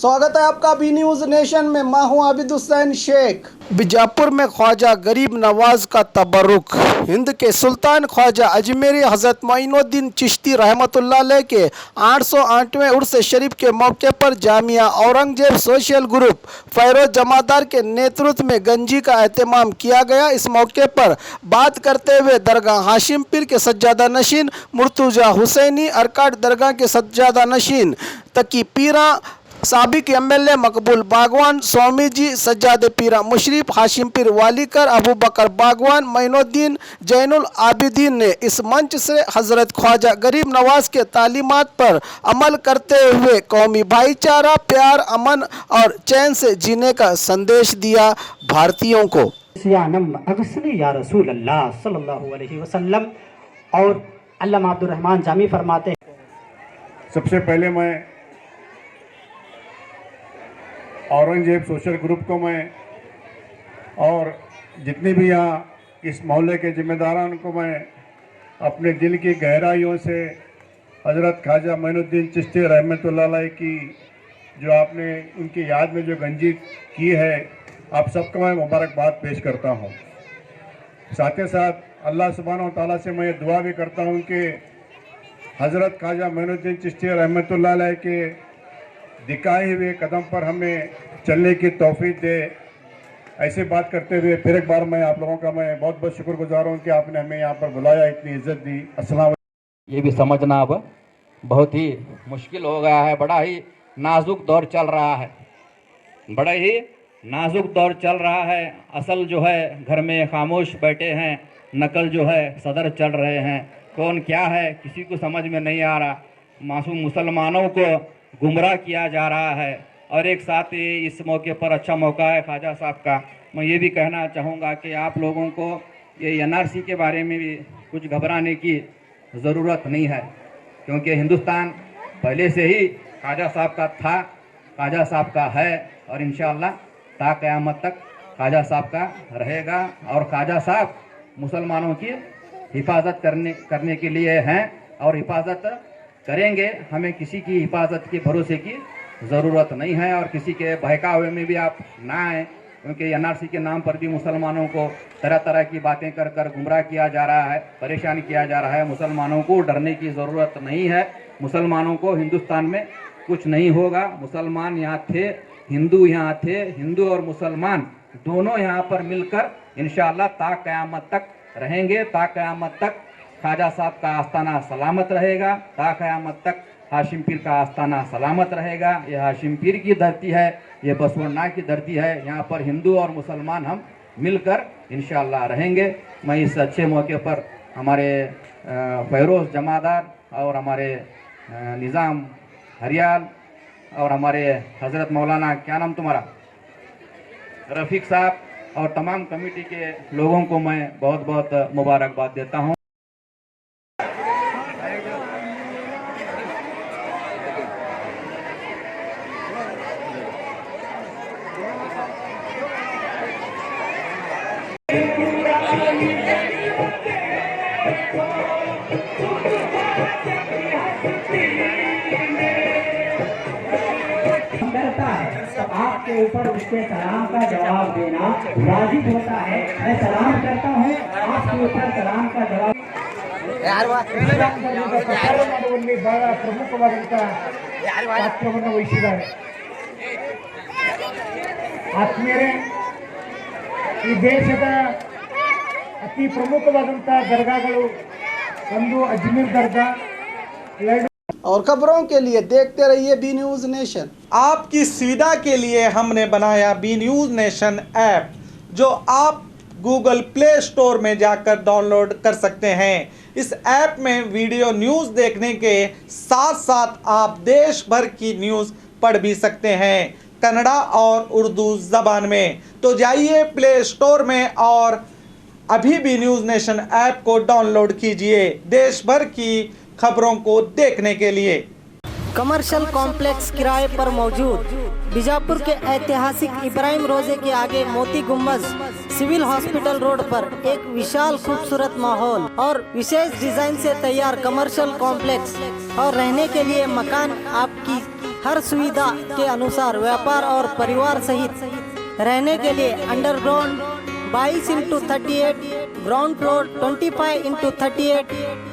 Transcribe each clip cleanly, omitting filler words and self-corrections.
स्वागत है आपका बी न्यूज नेशन में। मैं हूं आबिद हुसैन शेख। बीजापुर में ख्वाजा गरीब नवाज का तबरुक। हिंद के सुल्तान ख्वाजा अजमेरी हज़रत मोइनुद्दीन चिश्ती रहमतुल्लाह अलैह के 808वें उर्स शरीफ के मौके पर Jamia Aurangzeb social group Pharaoh's जमादार के नेतृत्व में गंजी का एहतमाम किया गया। इस मौके पर बात करते हुए दरगाह हाशिम पीर के सज्जादा नशीन मुर्तुजा हुसैनी, अरकाट दरगाह के सज्जादा नशीन तकी पीरा, साबिक एमएलए मकबूल बागवान, स्वामी जी सज्जाद पीरा मुशरीफ, हाशिम पीर वालीकर, अबू बकर बागवान, मोइनुद्दीन जैनुल आबिदीन ने इस मंच से हज़रत ख्वाजा गरीब नवाज के तालीमात पर अमल करते हुए कौमी भाईचारा, प्यार, अमन और चैन से जीने का संदेश दिया भारतीयों को। या रसूल अल्लाह सल्लल्लाहु अलैहि वसल्लम। और अल्लामा अब्दुर रहमान जामी फरमाते हैं, सबसे पहले मैं औरंगजेब सोशल ग्रुप को मैं और जितने भी यहाँ इस मोहल्ले के जिम्मेदारान को मैं अपने दिल की गहराइयों से हज़रत ख्वाजा मोइनुद्दीन चिश्ती रहमतुल्लाह अलैह की जो आपने उनकी याद में जो गंजी की है, आप सबको मैं मुबारकबाद पेश करता हूँ। साथ ही साथ अल्लाह सुब्हानहू व तआला से मैं ये दुआ भी करता हूँ कि हज़रत ख्वाजा मोइनुद्दीन चिश्ती रहमतुल्लाह अलैह के दिखाए हुए कदम पर हमें चलने की तौफीक दे। ऐसे बात करते हुए फिर एक बार मैं आप लोगों का मैं बहुत बहुत शुक्रगुजार हूँ कि आपने हमें यहाँ पर बुलाया, इतनी इज्जत दी। अस्सलाम। ये भी समझना अब बहुत ही मुश्किल हो गया है। बड़ा ही नाजुक दौर चल रहा है, बड़ा ही नाजुक दौर चल रहा है। असल जो है घर में खामोश बैठे हैं, नकल जो है सदर चल रहे हैं। कौन क्या है किसी को समझ में नहीं आ रहा। मासूम मुसलमानों को गुमराह किया जा रहा है। और एक साथ इस मौके पर अच्छा मौका है ख्वाजा साहब का। मैं ये भी कहना चाहूँगा कि आप लोगों को ये एनआरसी के बारे में भी कुछ घबराने की ज़रूरत नहीं है, क्योंकि हिंदुस्तान पहले से ही ख्वाजा साहब का था, ख्वाजा साहब का है और इंशाअल्लाह ता क़यामत तक ख्वाजा साहब का रहेगा। और ख्वाजा साहब मुसलमानों की हिफाजत करने के लिए हैं और हिफाजत करेंगे। हमें किसी की हिफाजत के भरोसे की ज़रूरत नहीं है और किसी के बहकावे में भी आप ना आएँ, क्योंकि एनआरसी के नाम पर भी मुसलमानों को तरह तरह की बातें कर कर गुमराह किया जा रहा है, परेशान किया जा रहा है। मुसलमानों को डरने की ज़रूरत नहीं है। मुसलमानों को हिंदुस्तान में कुछ नहीं होगा। मुसलमान यहाँ थे, हिंदू यहाँ थे, हिंदू और मुसलमान दोनों यहाँ पर मिलकर इंशाअल्लाह ता क़यामत तक रहेंगे। ता क़यामत तक ख्वाजा साहब का आस्थाना सलामत रहेगा, ता क़यामत तक हाशिम पीर का आस्थाना सलामत रहेगा। यह हाशिम पीर की धरती है, ये बसवन्ना की धरती है। यहाँ पर हिंदू और मुसलमान हम मिलकर इंशाअल्लाह रहेंगे। मैं इस अच्छे मौके पर हमारे फैरोज जमादार और हमारे निज़ाम हरियाल और हमारे हज़रत मौलाना, क्या नाम तुम्हारा, रफ़ीक साहब और तमाम कमेटी के लोगों को मैं बहुत बहुत मुबारकबाद देता हूँ। तो आपके ऊपर उसके सलाम का जवाब देना वाजिब होता है। मैं सलाम करता हूँ, आपके ऊपर सलाम का जवाब। ಬಹಳ ಪ್ರಮುಖವಾದಂಥ ಪಾತ್ರವನ್ನು ವಹಿಸಿದ್ದಾರೆ ಆತ್ಮೀಯರೇ. ಈ ದೇಶದ ಅತಿ ಪ್ರಮುಖವಾದಂಥ ದರ್ಗಾಗಳು ಒಂದು ಅಜ್ಮೀರ್ ದರ್ಗಾ, और खबरों के लिए देखते रहिए बी न्यूज नेशन। आपकी सुविधा के लिए हमने बनाया बी न्यूज नेशन ऐप, जो आप गूगल प्ले स्टोर में जाकर डाउनलोड कर सकते हैं। इस ऐप में वीडियो न्यूज़ देखने के साथ साथ आप देश भर की न्यूज़ पढ़ भी सकते हैं, कन्नड़ा और उर्दू ज़बान में। तो जाइए प्ले स्टोर में और अभी भी न्यूज़ नेशन ऐप को डाउनलोड कीजिए देश भर की खबरों को देखने के लिए। कमर्शियल कॉम्प्लेक्स किराए पर मौजूद बीजापुर के ऐतिहासिक इब्राहिम रोजे के आगे मोती गुम्बज सिविल हॉस्पिटल रोड पर एक विशाल खूबसूरत माहौल और विशेष डिजाइन से तैयार कमर्शियल कॉम्प्लेक्स और रहने के लिए मकान आपकी हर सुविधा के अनुसार व्यापार और परिवार सहित रहने के लिए underground 22x38, ground floor 25x38,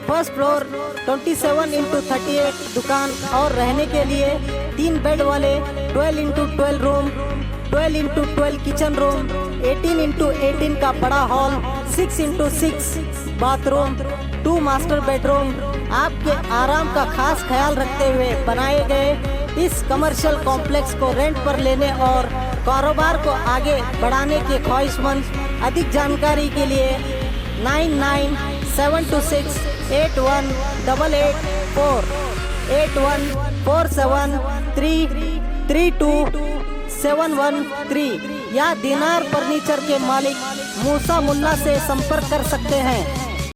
first floor 27x38 दुकान और रहने के लिए 3 बेड वाले 12x12 room, 12x12 kitchen room, 18x18 का बड़ा hall, 6x6 bathroom, 2 master bedroom आपके आराम का खास ख्याल रखते हुए बनाए गए इस कमर्शियल कॉम्प्लेक्स को रेंट पर लेने और कारोबार को आगे बढ़ाने के ख्वाहिशमंद अधिक जानकारी के लिए 9972681884 8147332713 या दीनार फर्नीचर के मालिक मूसा मुल्ला से संपर्क कर सकते हैं।